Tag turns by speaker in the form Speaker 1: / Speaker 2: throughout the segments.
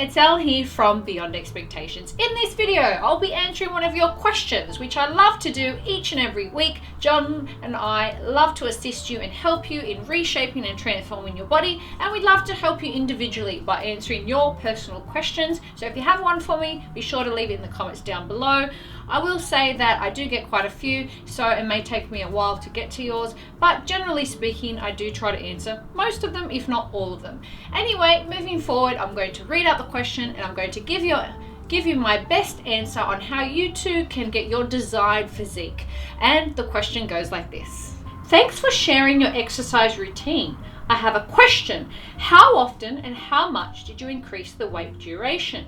Speaker 1: it's Elle here from Beyond Expectations. In this video, I'll be answering one of your questions, which I love to do each and every week. John and I love to assist you and help you in reshaping and transforming your body, and we'd love to help you individually by answering your personal questions. So if you have one for me, be sure to leave it in the comments down below. I will say that I do get quite a few, so it may take me a while to get to yours, but generally speaking, I do try to answer most of them, if not all of them. Anyway, moving forward, I'm going to read out the question and I'm going to give you my best answer on how you too can get your desired physique. And the question goes like this. Thanks for sharing your exercise routine. I have a question. How often and how much did you increase the weight duration?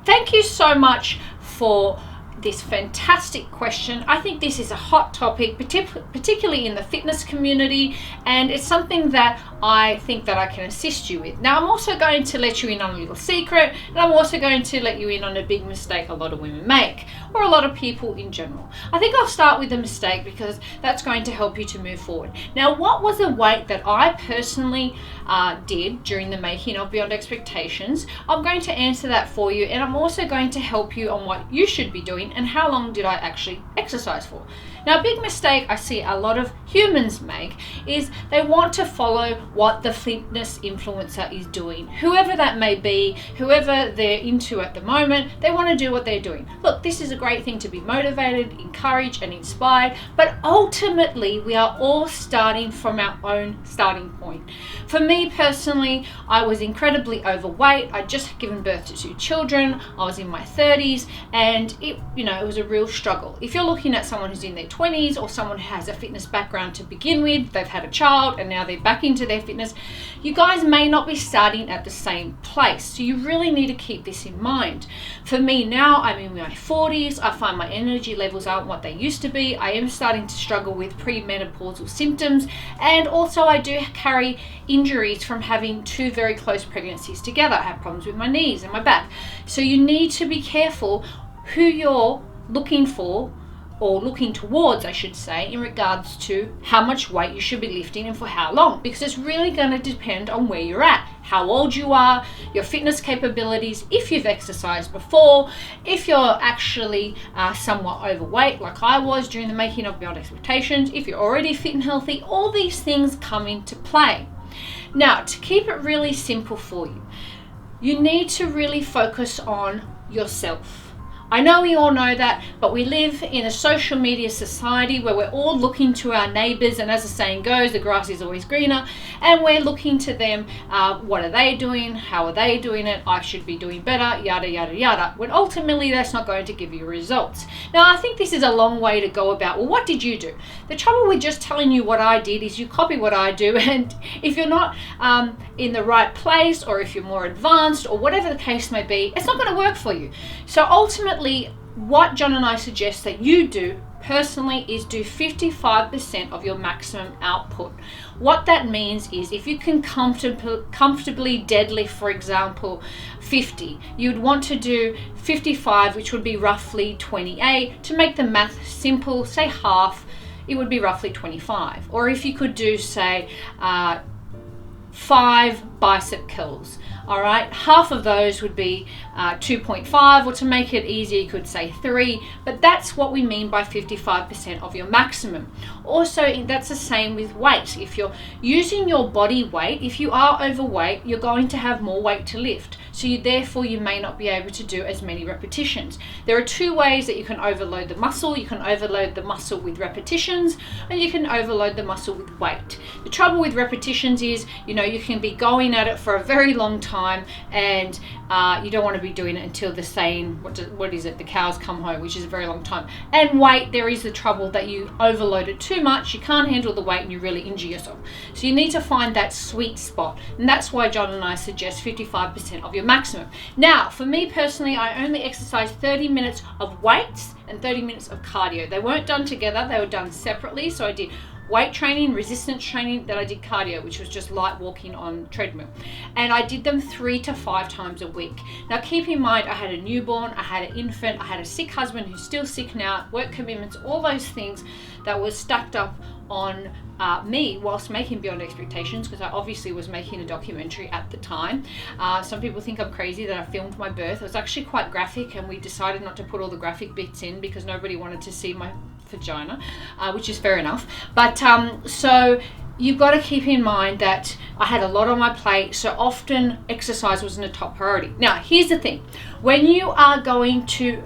Speaker 1: Thank you so much for this fantastic question. I think this is a hot topic, particularly in the fitness community, and it's something that I think that I can assist you with. Now, I'm also going to let you in on a little secret, and I'm also going to let you in on a big mistake a lot of women make, or a lot of people in general. I think I'll start with the mistake because that's going to help you to move forward. Now, what was the weight that I personally did during the making of Beyond Expectations? I'm going to answer that for you, and I'm also going to help you on what you should be doing and how long did I actually exercise for. Now, a big mistake I see a lot of humans make is they want to follow what the fitness influencer is doing. Whoever that may be, whoever they're into at the moment, they want to do what they're doing. Look, this is a great thing to be motivated, encouraged, and inspired, but ultimately we are all starting from our own starting point. For me personally, I was incredibly overweight. I'd just given birth to 2 children. I was in my 30s, and it was a real struggle. If you're looking at someone who's in their 20s or someone who has a fitness background to begin with, they've had a child and now they're back into their fitness, you guys may not be starting at the same place. So you really need to keep this in mind. For me now, I'm in my 40s. I find my energy levels aren't what they used to be. I am starting to struggle with premenopausal symptoms, and also I do carry injuries from having 2 very close pregnancies together. I have problems with my knees and my back. So you need to be careful who you're looking for, or looking towards, I should say, in regards to how much weight you should be lifting and for how long, because it's really going to depend on where you're at, how old you are, your fitness capabilities, if you've exercised before, if you're actually somewhat overweight like I was during the making of Beyond Expectations, if you're already fit and healthy. All these things come into play. Now, to keep it really simple for you, you need to really focus on yourself. I know we all know that, but we live in a social media society where we're all looking to our neighbors, and as the saying goes, the grass is always greener, and we're looking to them, what are they doing, how are they doing it, I should be doing better, yada yada yada, when ultimately that's not going to give you results. Now, I think this is a long way to go about, well, what did you do? The trouble with just telling you what I did is you copy what I do, and if you're not in the right place, or if you're more advanced, or whatever the case may be, it's not going to work for you. So ultimately, what John and I suggest that you do personally is do 55% of your maximum output. What that means is if you can comfortably deadlift, for example, 50, you'd want to do 55, which would be roughly 28. To make the math simple, say half, it would be roughly 25. Or if you could do, say, 5 bicep curls. All right, half of those would be 2.5, or to make it easier, you could say 3, but that's what we mean by 55% of your maximum. Also, that's the same with weight. If you're using your body weight, if you are overweight, you're going to have more weight to lift. So therefore, you may not be able to do as many repetitions. There are 2 ways that you can overload the muscle. You can overload the muscle with repetitions, and you can overload the muscle with weight. The trouble with repetitions is, you can be going at it for a very long time, and you don't want to be doing it until the saying, the cows come home, which is a very long time. And weight, there is the trouble that you overload it too much, you can't handle the weight, and you really injure yourself. So you need to find that sweet spot, and that's why John and I suggest 55% of your maximum. Now, for me personally, I only exercise 30 minutes of weights and 30 minutes of cardio. They weren't done together, they were done separately. So I did weight training, resistance training, then I did cardio, which was just light walking on treadmill. And I did them 3 to 5 times a week. Now keep in mind, I had a newborn, I had an infant, I had a sick husband who's still sick now, work commitments, all those things that were stacked up on me whilst making Beyond Expectations, because I obviously was making a documentary at the time. Some people think I'm crazy that I filmed my birth. It was actually quite graphic, and we decided not to put all the graphic bits in because nobody wanted to see my vagina, which is fair enough. But so you've got to keep in mind that I had a lot on my plate, so often exercise wasn't a top priority. Now, here's the thing. When you are going to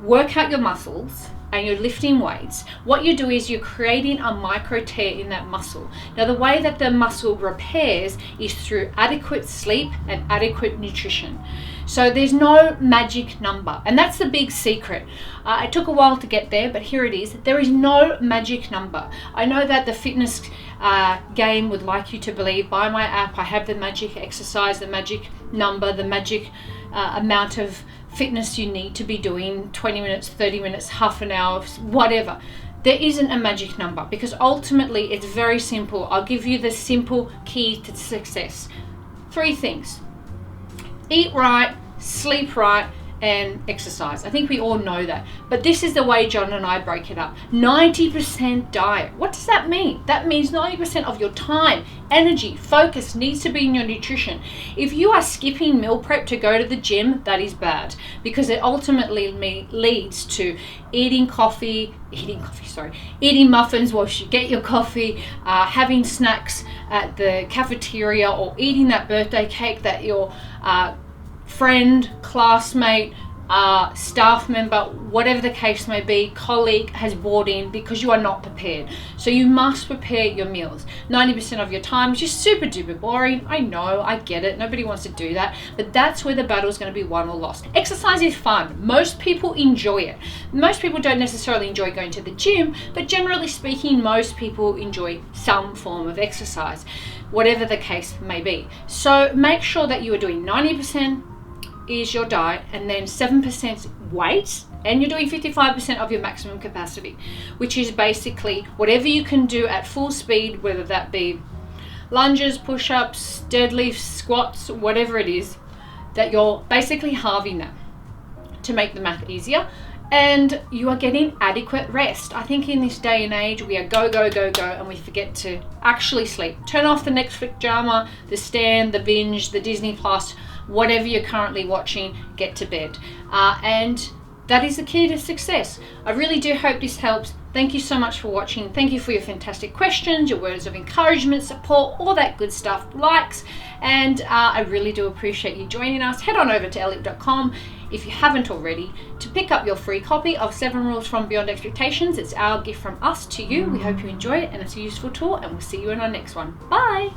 Speaker 1: work out your muscles and you're lifting weights, what you do is you're creating a micro tear in that muscle. Now, the way that the muscle repairs is through adequate sleep and adequate nutrition. So there's no magic number, and that's the big secret. It took a while to get there, but here it is. There is no magic number. I know that the fitness game would like you to believe, buy my app, I have the magic exercise, the magic number, the magic amount of fitness you need to be doing, 20 minutes, 30 minutes, half an hour, whatever. There isn't a magic number, because ultimately it's very simple. I'll give you the simple key to success. 3 things: eat right, sleep right, and exercise. I think we all know that, but this is the way John and I break it up. 90% diet. What does that mean? That means 90% of your time, energy, focus needs to be in your nutrition. If you are skipping meal prep to go to the gym, that is bad, because it ultimately leads to eating muffins while you get your coffee, having snacks at the cafeteria, or eating that birthday cake that your friend, classmate, staff member, whatever the case may be, colleague has bought in, because you are not prepared. So you must prepare your meals. 90% of your time is just super duper boring. I know, I get it. Nobody wants to do that, but that's where the battle is going to be won or lost. Exercise is fun. Most people enjoy it. Most people don't necessarily enjoy going to the gym, but generally speaking, most people enjoy some form of exercise, whatever the case may be. So make sure that you are doing 90% is your diet, and then 7% weight, and you're doing 55% of your maximum capacity, which is basically whatever you can do at full speed, whether that be lunges, push-ups, deadlifts, squats, whatever it is, that you're basically halving that to make the math easier, and you are getting adequate rest. I think in this day and age, we are go, go, go, go, and we forget to actually sleep. Turn off the Netflix drama, the Stan, the binge, the Disney Plus, whatever you're currently watching, get to bed. And that is the key to success. I really do hope this helps. Thank you so much for watching. Thank you for your fantastic questions, your words of encouragement, support, all that good stuff, likes, and I really do appreciate you joining us. Head on over to elleip.com if you haven't already to pick up your free copy of 7 Rules from Beyond Expectations. It's our gift from us to you. We hope you enjoy it and it's a useful tool, and we'll see you in our next one. Bye.